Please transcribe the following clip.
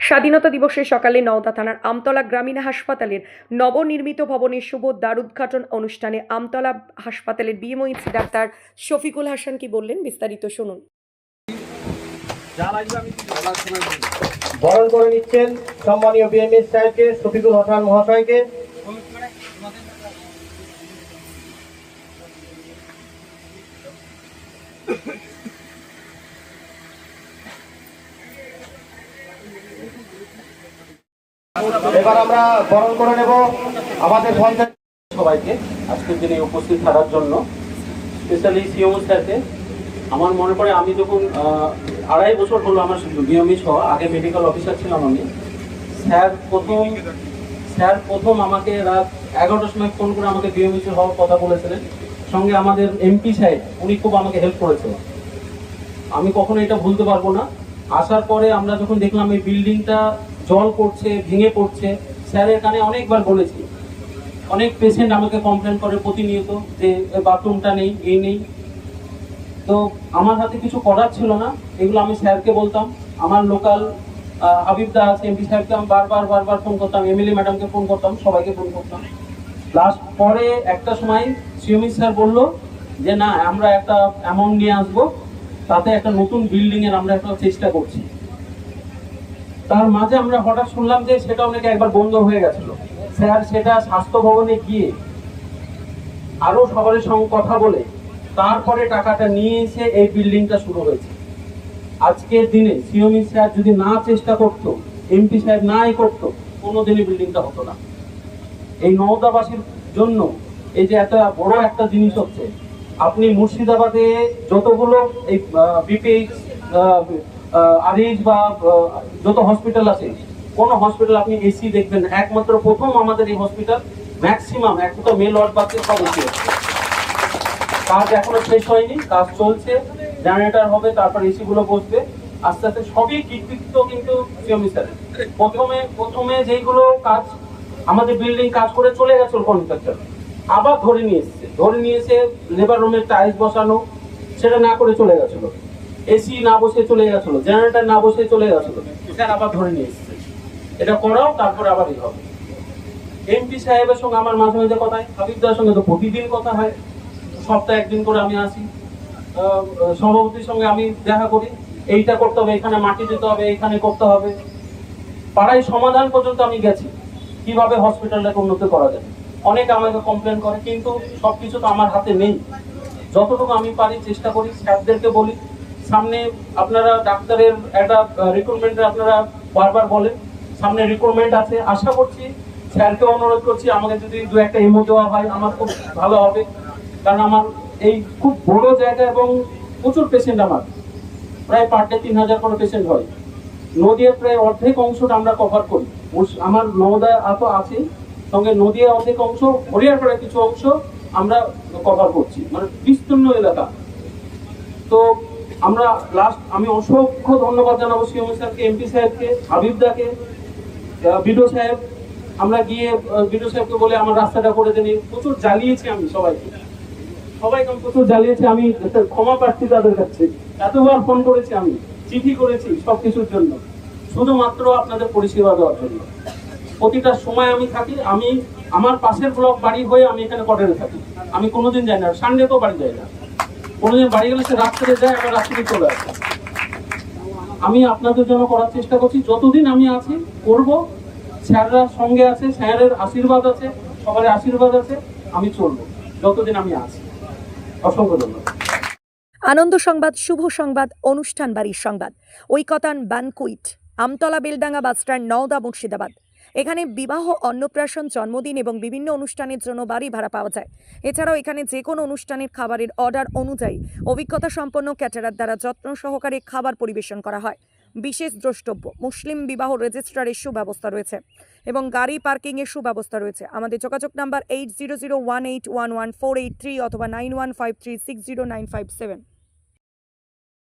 স্বাধীনতা দিবসের সকালে নওদা থানার আমতলা গ্রামীণ হাসপাতালের নবনির্মিত ভবনের শুভ দ্বারোদ্ঘাটন অনুষ্ঠানে আমতলা হাসপাতালের বিএমওইসি ডাক্তার শফিকুল হাসান কি বললেন, বিস্তারিত শুনুন। বরণ করে নিচ্ছেন সম্মানীয় বিএমএস সাহেবকে, শফিকুল হাসান মহাশয়কে। এবার আমরা বরণ করে নেব আমাদের পঞ্চায়েত সবাইকে আজকের দিনে উপস্থিত থাকার জন্য, স্পেশালি সিএমও স্যারকে। আমার মনে পড়ে আমি যখন 2.5 বছর হলো আমার বিএমএস হওয়া, আগে মেডিকেল অফিসার ছিলাম আমি। স্যার প্রথম আমাকে রাত 11টার সময় ফোন করে আমাকে বিএমএস হওয়ার কথা বলেছিলেন। সঙ্গে আমাদের এমপি সাহেব, উনি খুব আমাকে হেল্প করেছিলেন। আমি কখনো এটা ভুলতে পারবো না। আসার পরে আমরা যখন দেখলাম এই বিল্ডিংটা জল করছে, ভেঙে পড়ছে, স্যারের কানে অনেকবার বলেছি। অনেক পেশেন্ট আমাকে কমপ্লেন করে প্রতিনিয়ত যে বাথরুমটা নেই, এই নেই। তো আমার হাতে কিছু করার ছিল না, এগুলো আমি স্যারকে বলতাম। আমার লোকাল হাবিবদা আছে, এমপি সাহেবকে আমি বারবার ফোন করতাম, এমএলএ ম্যাডামকে ফোন করতাম, সবাইকে ফোন করতাম। লাস্ট পরে একটা সময় সিএমই স্যার বললো যে না, আমরা একটা অ্যামাউন্ট নিয়ে আসবো, তাতে একটা নতুন বিল্ডিং এর আমরা একটা চেষ্টা করছি। তার মাঝে আমরা হঠাৎ শুনলাম যে সেটা অনেকে একবার বন্ধ হয়ে গেছিল। স্যার সেটা স্বাস্থ্য ভবনে গিয়ে আরো সবার সঙ্গে কথা বলে তারপরে টাকাটা নিয়ে এসে এই বিল্ডিংটা শুরু হয়েছে। আজকের দিনে সিএমই স্যার যদি না চেষ্টা করতো, এমপি সাহেব নাই করতো, কোনোদিনই বিল্ডিংটা হতো না। এই নওদাবাসীর জন্য এই যে এত বড় একটা জিনিস হচ্ছে, আপনি মুর্শিদাবাদে যতগুলো এই বিপিএইচ আরএইচ বা যত হসপিটাল আছে, কোন হসপিটাল আপনি এসি দেখবেন, একমাত্র প্রথম আমাদের এই হসপিটাল ম্যাক্সিমাম একটা মেল ওয়ার্ড বাকি সব এসি আছে। কাজ এখনো শেষ হয়নি, কাজ চলছে, জেনারেটর হবে, তারপর এসি গুলো বসবে আস্তে আস্তে। সবই কৃতিত্ব কিন্তু সিএমই স্যারের। প্রথমে যেগুলো কাজ আমাদের বিল্ডিং কাজ করে চলে গেছিল কন্ট্রাক্টর, আবার ধরে নিয়ে এসে লেবার রুমের টাইলস বসানো, সেটা না করে চলে গেছিল। এসি না বসে চলে গেছিল, জেনারেটর না বসে চলে গেছিল, স্যার আবার ধরে নিয়ে এসছে। এটা করাও, তারপরে আবার এই হবে। এমপি সাহেবের সঙ্গে আমার মাঝে মাঝে কথা হয়, হাবিবদার সঙ্গে তো প্রতিদিন কথা হয়, সপ্তাহে একদিন করে আমি আসি। সভাপতির সঙ্গে আমি দেখা করি, এইটা করতে হবে, এখানে মাটি দিতে হবে, এখানে করতে হবে। পাড়ায় সমাধান পর্যন্ত আমি গেছি কিভাবে হসপিটালটাকে উন্নত করা যায়। অনেকে আমাকে কমপ্লেন করে, কিন্তু সবকিছু তো আমার হাতে নেই। যতটুকু আমি পারি চেষ্টা করি, স্যারদেরকে বলি। সামনে আপনারা ডাক্তারের একটা রিক্রুটমেন্টের আপনারা বারবার বলেন, সামনে রিক্রুটমেন্ট আছে, আশা করছি। স্যারকে অনুরোধ করছি, আমাকে যদি 2-1টা এমও দেওয়া হয় আমার খুব ভালো হবে। কারণ আমার এই খুব বড় জায়গা এবং প্রচুর পেশেন্ট, আমার প্রায় পার ডে 3000 করে পেশেন্ট হয়। নদীর প্রায় অর্ধেক অংশটা আমরা কভার করি। আমার নওদা এত আছে, সঙ্গে নদীর অর্ধেক অংশ, হরিয়ারপাড়ার কিছু অংশ আমরা কভার করছি, মানে বিস্তীর্ণ এলাকা। তো আমরা আমি অসংখ্য ধন্যবাদ জানাবো সিএমও স্যারকে, এমপি সাহেবকে, হাবিবদাকে, বিডো সাহেব। আমরা গিয়ে বিডো সাহেবকে বলে আমার রাস্তাটা করে দেন। প্রচুর জ্বালিয়েছি আমি সবাইকে আমি প্রচুর জ্বালিয়েছি। আমি ক্ষমা প্রার্থী তাদের কাছে। এতবার ফোন করেছি, আমি চিঠি করেছি সবকিছুর জন্য, শুধুমাত্র আপনাদের পরিষেবা দেওয়ার জন্য। প্রতিটা সময় আমি থাকি। আমি আমার পাশের ব্লক বাড়ি হয়ে আমি এখানে কোয়ার্টারে থাকি। আমি কোনোদিন যাই না, সানডে তো বাড়ি যাই না। কোনোদিন বাড়ি গেলে সে রাত্রে যায়, আবার রাত্রে চলে আসে। আমি আপনাদের জন্য করার চেষ্টা করছি, যতদিন আমি আছি করব। স্যাররা সঙ্গে আছে, স্যারের আশীর্বাদ আছে, সবার আশীর্বাদ আছে, আমি চলবো যতদিন আমি আছি। অসংখ্য ধন্যবাদ। আনন্দ সংবাদ, শুভ সংবাদ, অনুষ্ঠান বাড়ির সংবাদ, ঐকতান ব্যানকুইট, আমতলা বেলডাঙ্গা বাসস্ট্যান্ড, নওদা, মুর্শিদাবাদ। এখানে বিবাহ, অন্নপ্রাশন, জন্মদিন এবং বিভিন্ন অনুষ্ঠানের জন্য বাড়ি ভাড়া পাওয়া যায়। এছাড়াও এখানে যে কোনো অনুষ্ঠানের খাবারের অর্ডার অনুযায়ী অভিজ্ঞতা সম্পন্ন ক্যাটারার দ্বারা যত্ন সহকারে খাবার পরিবেশন করা হয়। বিশেষ দ্রষ্টব্য, মুসলিম বিবাহ রেজিস্ট্রারের সুব্যবস্থা রয়েছে এবং গাড়ি পার্কিংয়ের সুব্যবস্থা রয়েছে। আমাদের যোগাযোগ নাম্বার 8001811483 অথবা 9153609557।